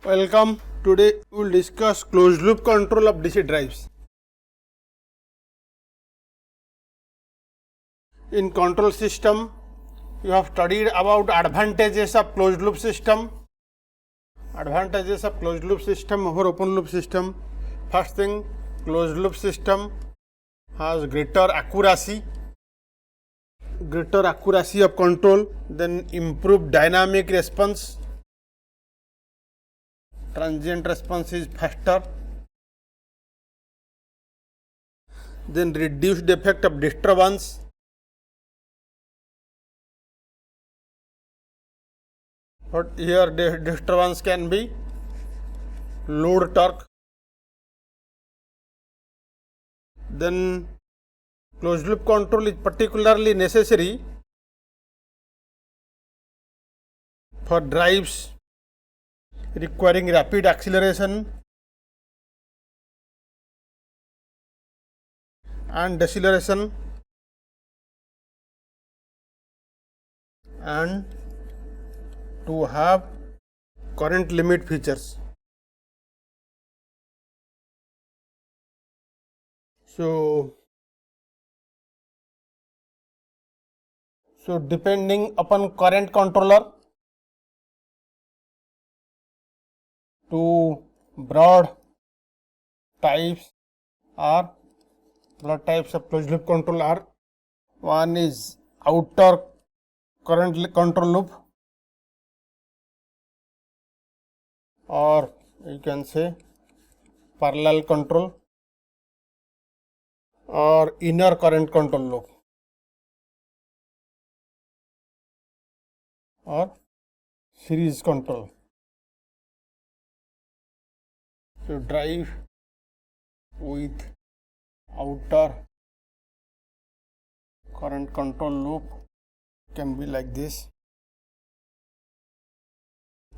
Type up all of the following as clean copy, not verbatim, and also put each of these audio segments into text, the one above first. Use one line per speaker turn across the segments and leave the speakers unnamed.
Welcome. Today we will discuss closed loop control of DC drives. In control system, you have studied about advantages of closed loop system. Advantages of closed loop system over open loop system. First thing, closed loop system has greater accuracy of control, then improved dynamic response. Transient response is faster, then reduced effect of disturbance, but here disturbance can be load torque. Then closed loop control is particularly necessary for drives requiring rapid acceleration and deceleration and to have current limit features. So depending upon current controller, two broad types of closed loop control are: one is outer current control loop, or you can say parallel control, or inner current control loop, or series control. So drive with outer current control loop can be like this.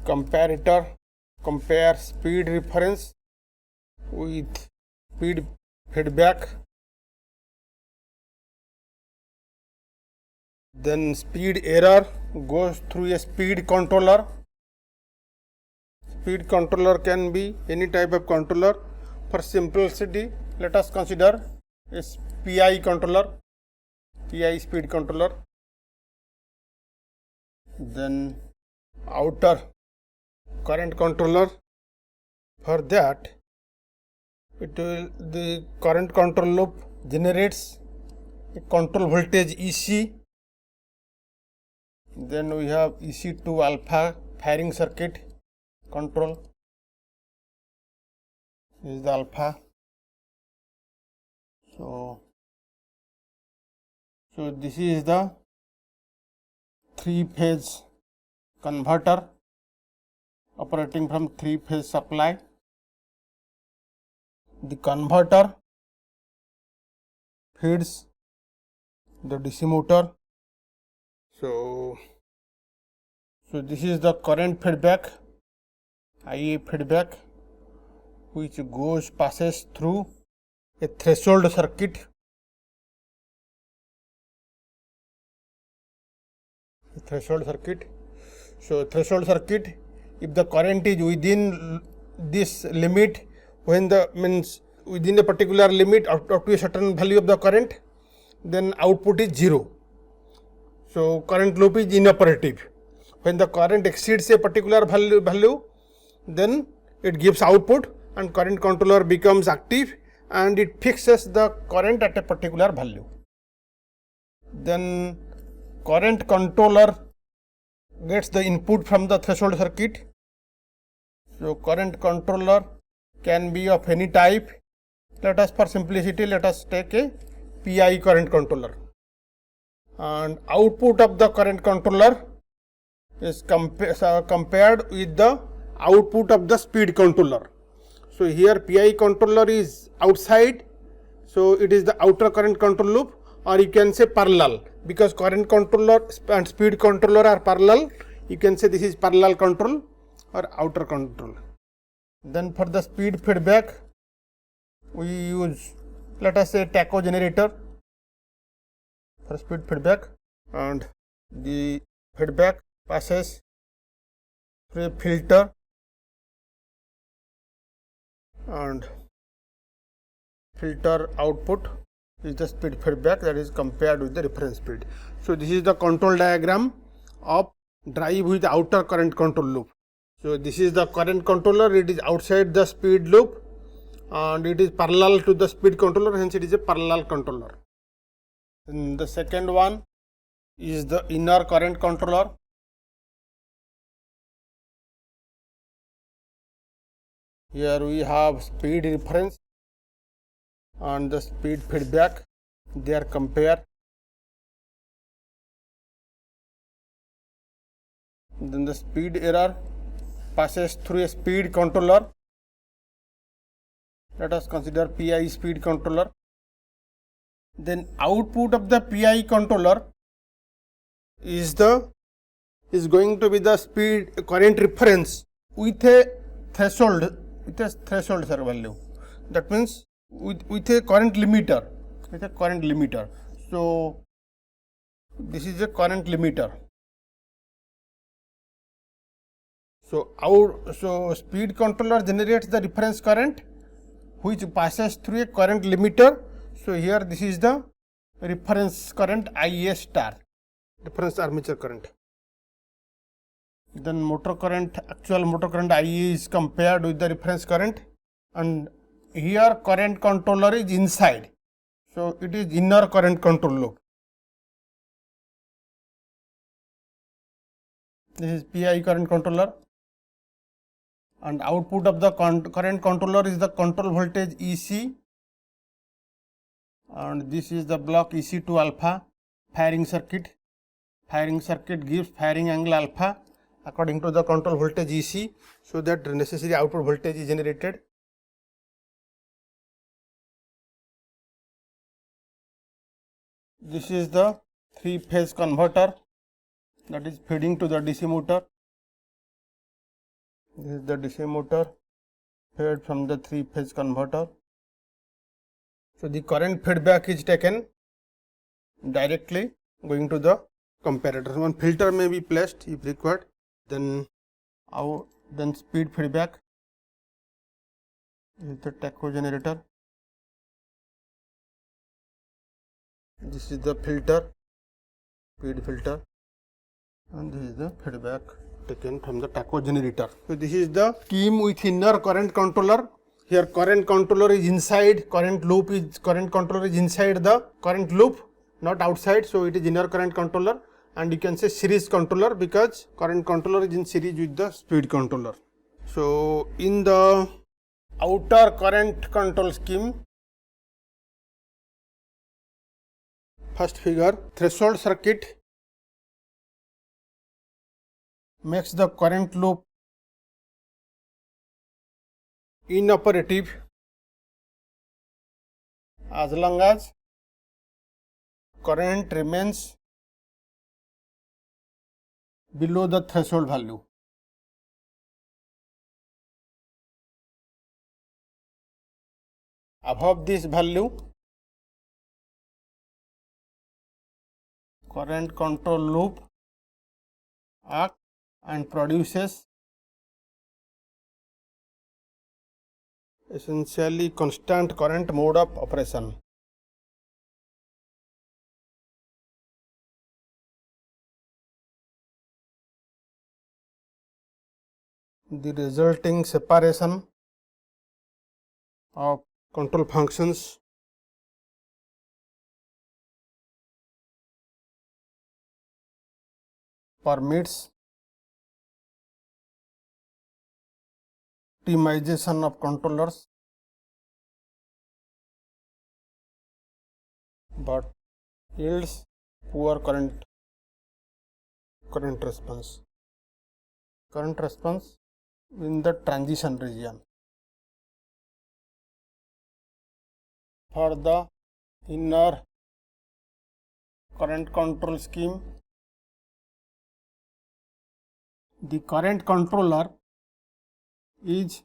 Comparator compare speed reference with speed feedback, then speed error goes through a speed controller. Speed controller can be any type of controller. For simplicity, let us consider a PI controller, PI speed controller. Then outer current controller, for that the current control loop generates a control voltage EC. Then we have EC2 alpha firing circuit control. This is the alpha. So this is the 3-phase converter operating from 3-phase supply. The converter feeds the DC motor. So this is the current feedback, IA feedback, which passes through a threshold circuit. So threshold circuit, if the current is within this limit, when within a particular limit up to a certain value of the current, then output is 0. So current loop is inoperative. When the current exceeds a particular value, then it gives output and current controller becomes active and it fixes the current at a particular value. Then current controller gets the input from the threshold circuit. So current controller can be of any type. For simplicity, let us take a PI current controller. And output of the current controller is compared with the output of the speed controller. So here PI controller is outside, so it is the outer current control loop, or you can say parallel, because current controller and speed controller are parallel. You can say this is parallel control or outer control. Then for the speed feedback, we use, let us say, tacho generator for speed feedback, and the feedback passes through a filter and filter output is the speed feedback that is compared with the reference speed. So this is the control diagram of drive with outer current control loop. So this is the current controller, it is outside the speed loop and it is parallel to the speed controller, hence it is a parallel controller. And the second one is the inner current controller. Here we have speed reference and the speed feedback, they are compared. Then the speed error passes through a speed controller. Let us consider PI speed controller. Then output of the PI controller is going to be the speed current reference with a threshold value. That means with a current limiter. So this is a current limiter. So speed controller generates the reference current which passes through a current limiter. So here this is the reference current IA star, reference armature current. Then actual motor current IA is compared with the reference current, and here current controller is inside. So it is inner current control loop. This is PI current controller, and output of the current controller is the control voltage EC, and this is the block EC2 alpha firing circuit. Firing circuit gives firing angle alpha according to the control voltage EC, so that necessary output voltage is generated. This is the 3-phase converter that is feeding to the DC motor. This is the DC motor fed from the 3-phase converter. So the current feedback is taken directly going to the comparator. One filter may be placed if required. Then speed feedback is the tacho generator. This is the filter, speed filter, and this is the feedback taken from the tacho generator. So this is the scheme with inner current controller. Here current controller is inside, current controller is inside the current loop, not outside. So it is inner current controller, and you can say series controller because current controller is in series with the speed controller. So in the outer current control scheme, first figure, threshold circuit makes the current loop inoperative as long as current remains below the threshold value. Above this value, current control loop acts and produces essentially constant current mode of operation. The resulting separation of control functions permits optimization of controllers, but yields poor current response. Current response in the transition region. For the inner current control scheme, the current controller is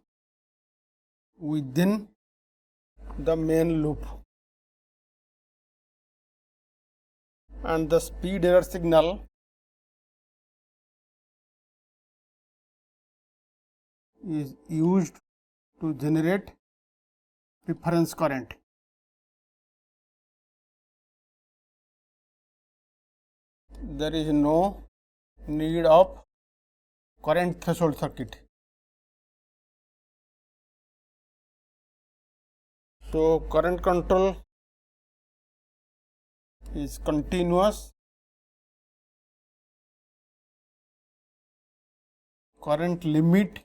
within the main loop, and the speed error signal is used to generate reference current. There is no need of current threshold circuit. So current control is continuous. Current limit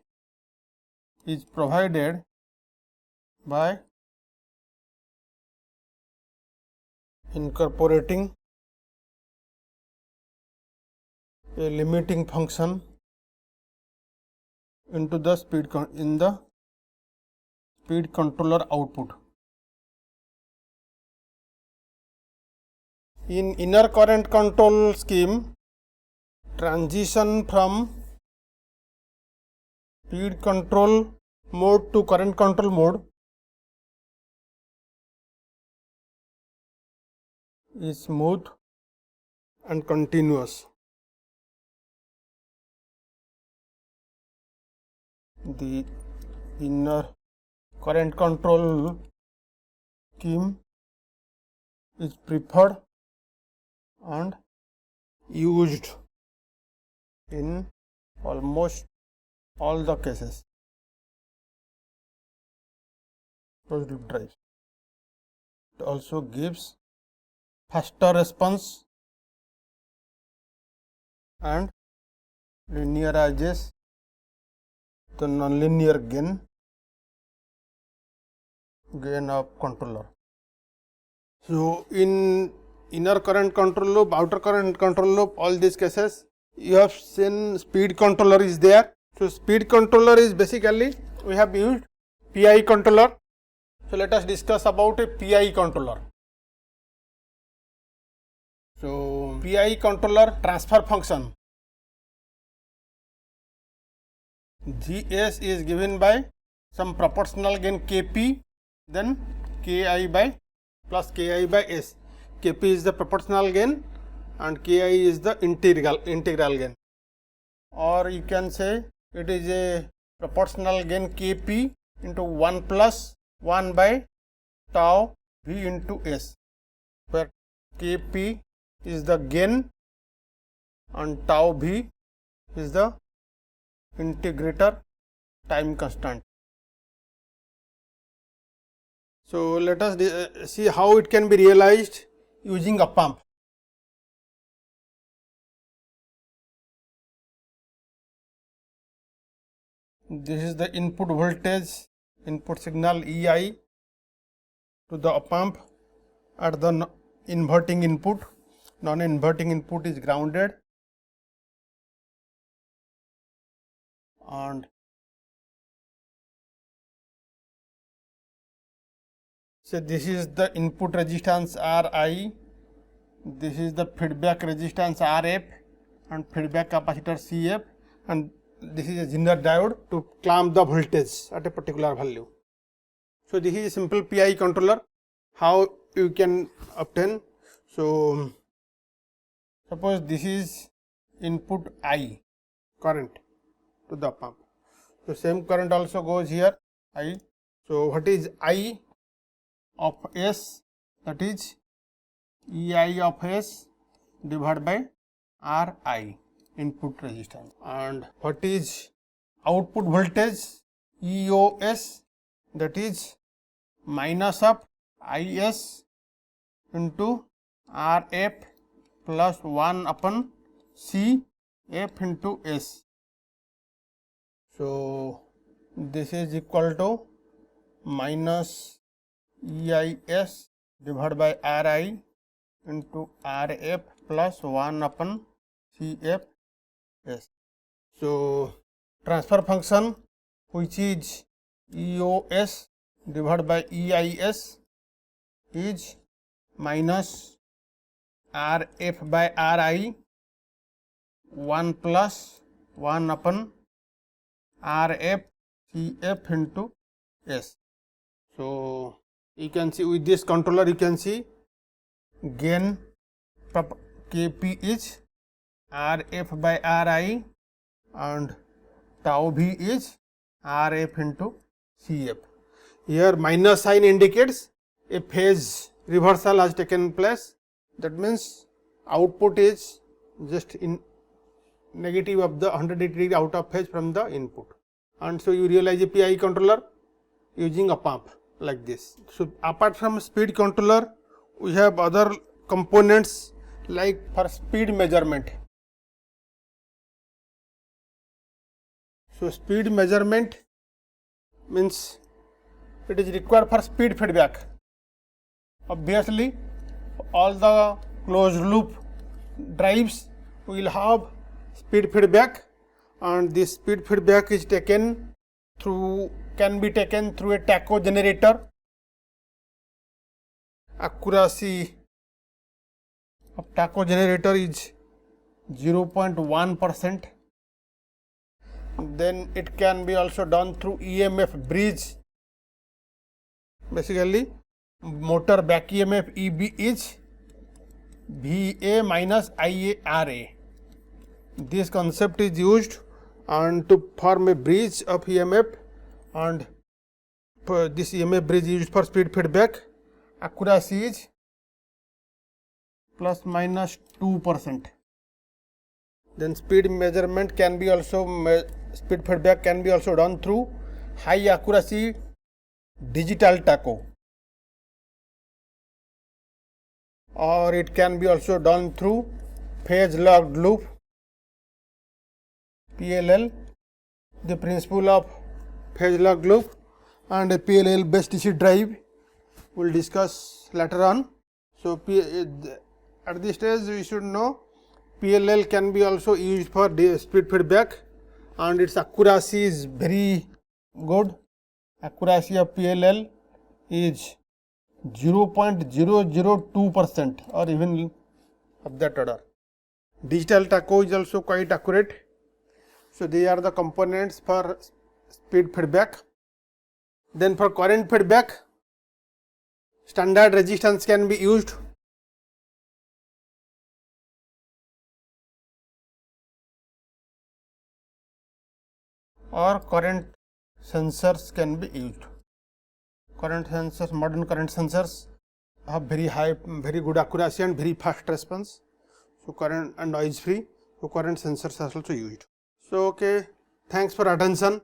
is provided by incorporating a limiting function into the speed controller output. In inner current control scheme, transition from speed control mode to current control mode is smooth and continuous. The inner current control scheme is preferred and used in almost all the cases. Closed loop drives. It also gives faster response and linearizes the nonlinear gain of controller. So in inner current control loop, outer current control loop, all these cases you have seen speed controller is there. So speed controller is basically we have used PI controller. So let us discuss about a PI controller. So PI controller transfer function GS is given by some proportional gain Kp, then Ki by plus Ki by S. Kp is the proportional gain and Ki is the integral gain, or you can say it is a proportional gain Kp into 1 plus 1 by tau V into S, where Kp is the gain and tau V is the integrator time constant. So let us see how it can be realized using a pump. This is the input voltage, input signal EI to the pump at the inverting input. Non-inverting input is grounded, and so this is the input resistance Ri, this is the feedback resistance Rf and feedback capacitor Cf, and this is a Zener diode to clamp the voltage at a particular value. So this is a simple PI controller. How you can obtain? So suppose this is input I current to the pump. So same current also goes here I. So what is I of S? That is EI of S divided by Ri, input resistance. And what is output voltage? EOS, that is minus of Is into Rf plus 1 upon C F into S. So this is equal to minus EIS divided by Ri into Rf plus 1 upon Cf S. So transfer function, which is EOS divided by EIS, is minus Rf by Ri 1 plus 1 upon Rf Cf into S. So you can see with this controller, you can see gain Kp is Rf by Ri and tau V is Rf into Cf. Here minus sign indicates a phase reversal has taken place. That means output is just in negative of the 180 degree out of phase from the input. And so you realize a PI controller using op amp like this. So apart from speed controller, we have other components like for speed measurement. So speed measurement means it is required for speed feedback. Obviously, all the closed loop drives will have speed feedback, and this speed feedback is taken through, can be taken through a tacho generator. Accuracy of tacho generator is 0.1%. Then it can be also done through EMF bridge. Basically, motor back EMF EB is VA minus IARA. This concept is used and to form a bridge of EMF, and this EMF bridge is used for speed feedback. Accuracy is plus minus 2%. Then speed measurement can be also, speed feedback can be also done through high accuracy digital tacho, or it can be also done through phase locked loop PLL, the principle of phase locked loop, and a PLL based DC drive we will discuss later on. So at this stage we should know PLL can be also used for speed feedback, and its accuracy is very good. Accuracy of PLL is 0.002% or even of that order. Digital tacho is also quite accurate. So they are the components for speed feedback. Then for current feedback, standard resistance can be used. Or current sensors can be used. Current sensors, modern current sensors have very high, very good accuracy and very fast response. So current and noise free. So current sensors are also used. So okay, thanks for attention.